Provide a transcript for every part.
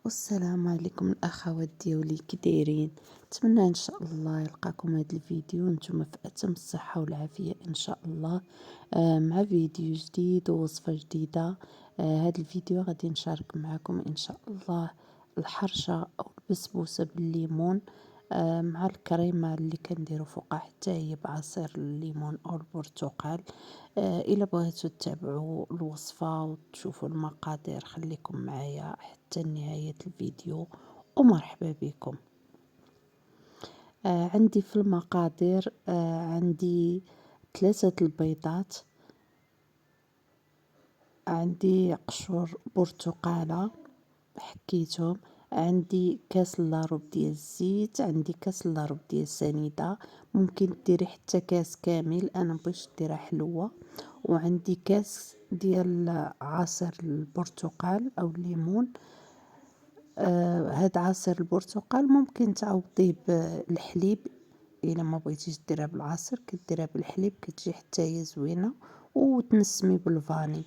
والسلام عليكم الاخوات ديالي، كي دايرين؟ نتمنى ان شاء الله يلقاكم هذا الفيديو نتوما في اتم الصحه والعافيه ان شاء الله. مع فيديو جديد ووصفه جديده. هذا الفيديو غادي نشارك معكم ان شاء الله الحرشه او البسبوسه بالليمون، مع الكريمه اللي كنديرو فوقها حتى هي بعصير الليمون او البرتقال. الا بغيتو تتابعوا الوصفه وتشوفوا المقادير خليكم معايا حتى نهايه الفيديو ومرحبا بكم. عندي في المقادير، عندي 3 البيضات، عندي قشور برتقاله حكيتهم، عندي كاس لاروب ديال الزيت، عندي كاس لاروب ديال السنيده، ممكن ديري حتى كاس كامل، انا مبغيتش ديرها حلوه. وعندي كاس ديال عصير البرتقال او الليمون. هاد عصير البرتقال ممكن تعوضيه بالحليب، الا ما بغيتيش ديرها بالعصير كديرها بالحليب كتجي حتى هي زوينه، وتنسمي بالفاني.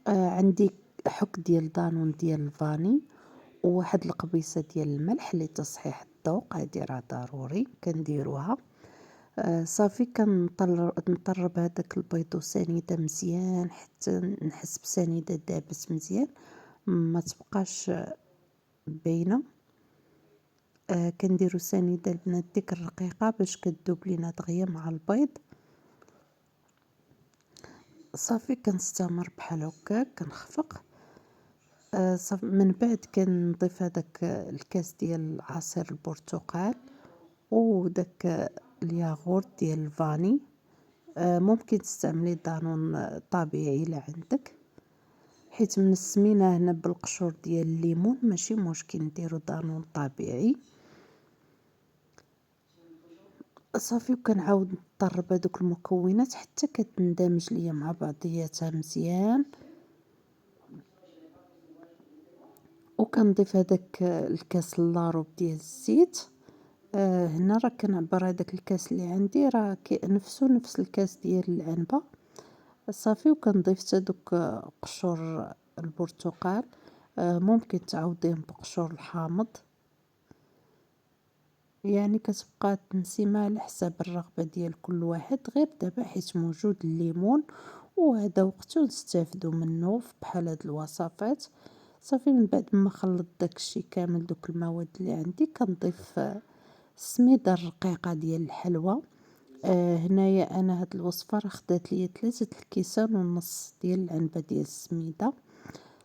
عندي حك ديال دانون ديال الفاني، وواحد القبيصه ديال الملح لتصحيح الذوق، هادي راه ضروري كنديروها. صافي نطرب هذاك البيض وسنيده مزيان حتى نحس بسنيده دابت مزيان ما تبقاش باينه. كنديرو سنيده البنات ديك الرقيقه باش كتذوب لينا دغيا مع البيض. صافي كنستمر بحال هكا كنخفق. صافي من بعد كنضيف هذاك الكاس ديال عصير البرتقال وداك الياغورت ديال الفاني. ممكن تستعملي دانون طبيعي الا عندك، حيت منسمينه هنا بالقشور ديال الليمون ماشي مشكل نديرو دانون طبيعي. صافي وكنعاود نطرب هذوك المكونات حتى كتندمج ليا مع بعضياتها مزيان، وكنضيف هذاك الكاس اللاروب ديال الزيت. هنا راه كنعبر هذاك الكاس اللي عندي راه نفس الكاس ديال العنبه. صافي وكنضيف حتى دوك قشور البرتقال، ممكن تعوضيهم بقشور الحامض، يعني كتبقى التنسيمه على حساب الرغبه ديال كل واحد. غير دابا حيت موجود الليمون وهذا وقته نستافدوا منه بحال هاد الوصفات. صافي من بعد ما خلط داكشي كامل دوك المواد اللي عندي كنضيف السميده الرقيقه ديال الحلوى. هنايا انا هاد الوصفه راه خدات ليا 3 الكيسان ونص ديال العنبه ديال السميده.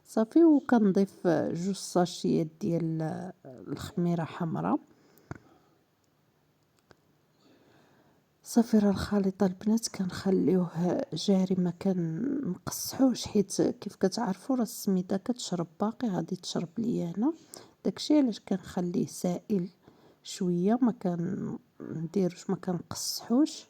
صافي وكنضيف 2 ساشيات ديال الخميره حمراء. صافي راه الخليط البنات كنخليوه جاري ما كنقصحوش، حيت كيف كتعرفوا راه السميده كتشرب باقي غادي تشرب ليا هنا. داكشي علاش كنخليه سائل شويه، ما كنديروش ما كنقصحوش.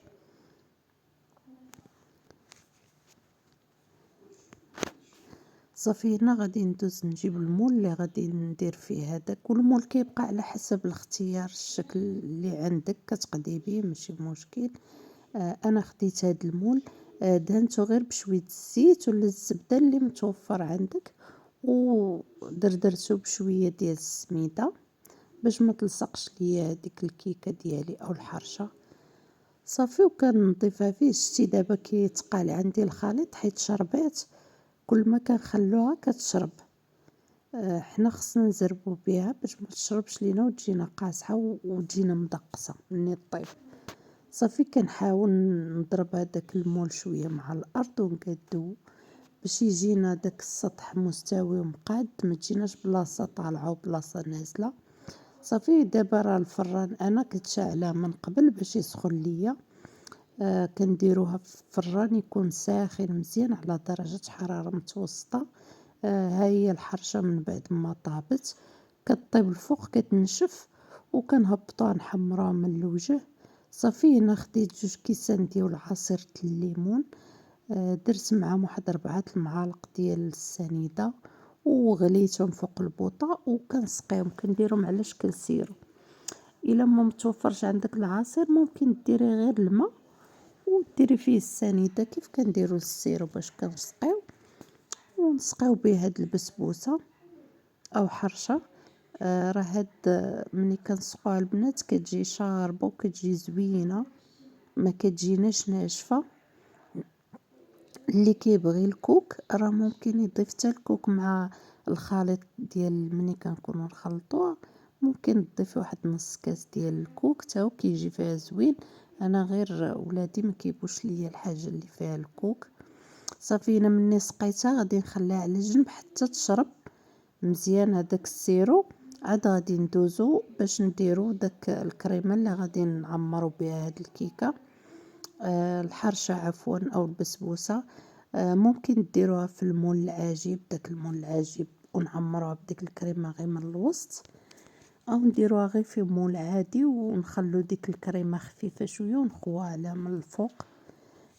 صافي هنا غادي ندوز نجيب المول اللي غادي ندير فيه هذاك، والمول كيبقى على حسب الاختيار الشكل اللي عندك كتقضي به ماشي مشكل. انا خديت هاد المول، دهنته غير بشويه الزيت ولا الزبده اللي متوفر عندك، ودردرته بشويه ديال السميده باش ما تلصقش ليا هذيك الكيكه ديالي او الحرشه. صافي وكنضيفها فيه. شتي دابا كيتقال عندي الخليط حيت شربات، كل ما كنخلوها كتشرب. حنا خصنا نزربو بها باش ما تشربش لينا وتجينا قاصحه وتجينا مدقصه مني طيب. صافي كنحاول نضرب هذاك المول شويه مع الارض ونقادو باش يجينا داك السطح مستوي ومقاد، ما تجيناش بلاصه طالعه وبلاصه نازله. صافي دابا راه الفران انا كنت شاعله من قبل باش يسخن ليا. كنديروها في الفران يكون ساخن مزيان على درجه حراره متوسطه. ها هي الحرشه من بعد ما طابت كطيب الفوق كتنشف، وكنهبطوها نحمروها من الوجه. صافي هنا خديت 2 كيسان ديال عصير الليمون، درت معاهم واحد 4 المعالق ديال السنيده وغليتهم فوق البوطه وكنسقيهم كنديرهم على شكل سيرو. الا ما متوفرش عندك العصير ممكن ديري غير الماء وديري فيه السنيده كيف كنديروا السيرو باش كنسقيو ونسقيو به هاد البسبوسه أو حرشة. راه هاد ملي كنسقوها البنات كتجي شاربة وكتجي زوينة، ما كتجيناش ناشفة. اللي كيبغي الكوك راه ممكن يضيف حتى الكوك مع الخليط ديال ملي كنكونو نخلطوه، ممكن تضيفي واحد نص كاس ديال الكوك حتى هو كيجي فيها زوين. انا غير ولادي ما كيبوش ليا الحاجه اللي فيها الكوك. صافي انا مني سقيتها غادي نخليها على جنب حتى تشرب مزيان هداك السيرو. عاد غادي ندوزو باش نديرو داك الكريمه اللي غادي نعمرو بها هاد الكيكه، الحرشة عفوا أو البسبوسة. ممكن ديروها في المول العجيب، داك المول العجيب ونعمروها بديك الكريمة غير من الوسط، أو نديروها غير في مول عادي ونخلو ديك الكريمة خفيفة شوية ونخوها عليها من الفوق.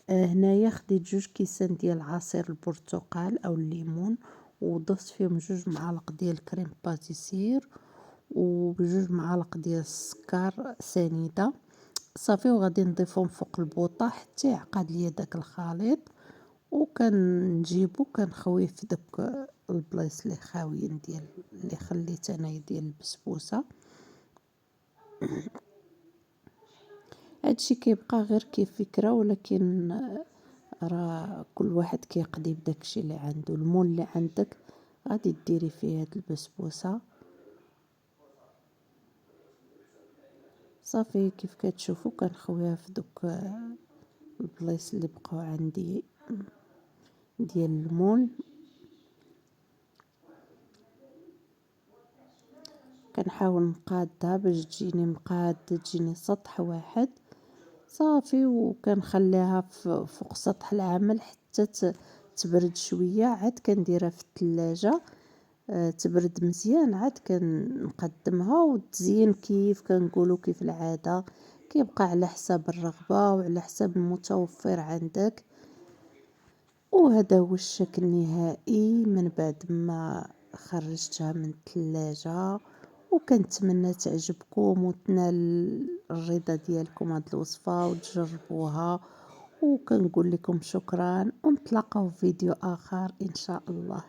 هنايا خديت 2 كيسان ديال عصير البرتقال أو الليمون، وضفت فيهم 2 معالق ديال كريم باتيسير و2 معالق ديال السكر سنيدة. صافي وغادي نضيفهم فوق البوطة حتى يعقد ليا داك الخليط، وكنجيبو كنخويه في داك البلايص اللي خاويين ديال اللي خليت انايا ديال البسبوسة. هادشي كيبقى غير كيف فكرة، ولكن راه كل واحد كيقضي بداكشي اللي عنده. المول اللي عندك غادي ديري فيه هاد البسبوسة. صافي كيف كتشوفوا كنخويها في دوك البلايص اللي بقاو عندي ديال المول. كنحاول نقادها باش تجيني مقادة، تجيني سطح واحد. صافي وكنخليها فوق سطح العمل حتى تبرد شوية، عاد كنديرها في الثلاجة تبرد مزيان، عاد كنقدمها. وتزيين كيف كنقولوا كيف العادة كيبقى على حساب الرغبة وعلى حساب المتوفر عندك. وهذا هو الشكل النهائي من بعد ما خرجتها من الثلاجة. وكنتمنى تعجبكم وتنال الرضا ديالكم هاد الوصفة وتجربوها، وكنقول لكم شكرا، ونتلاقاو في فيديو آخر إن شاء الله.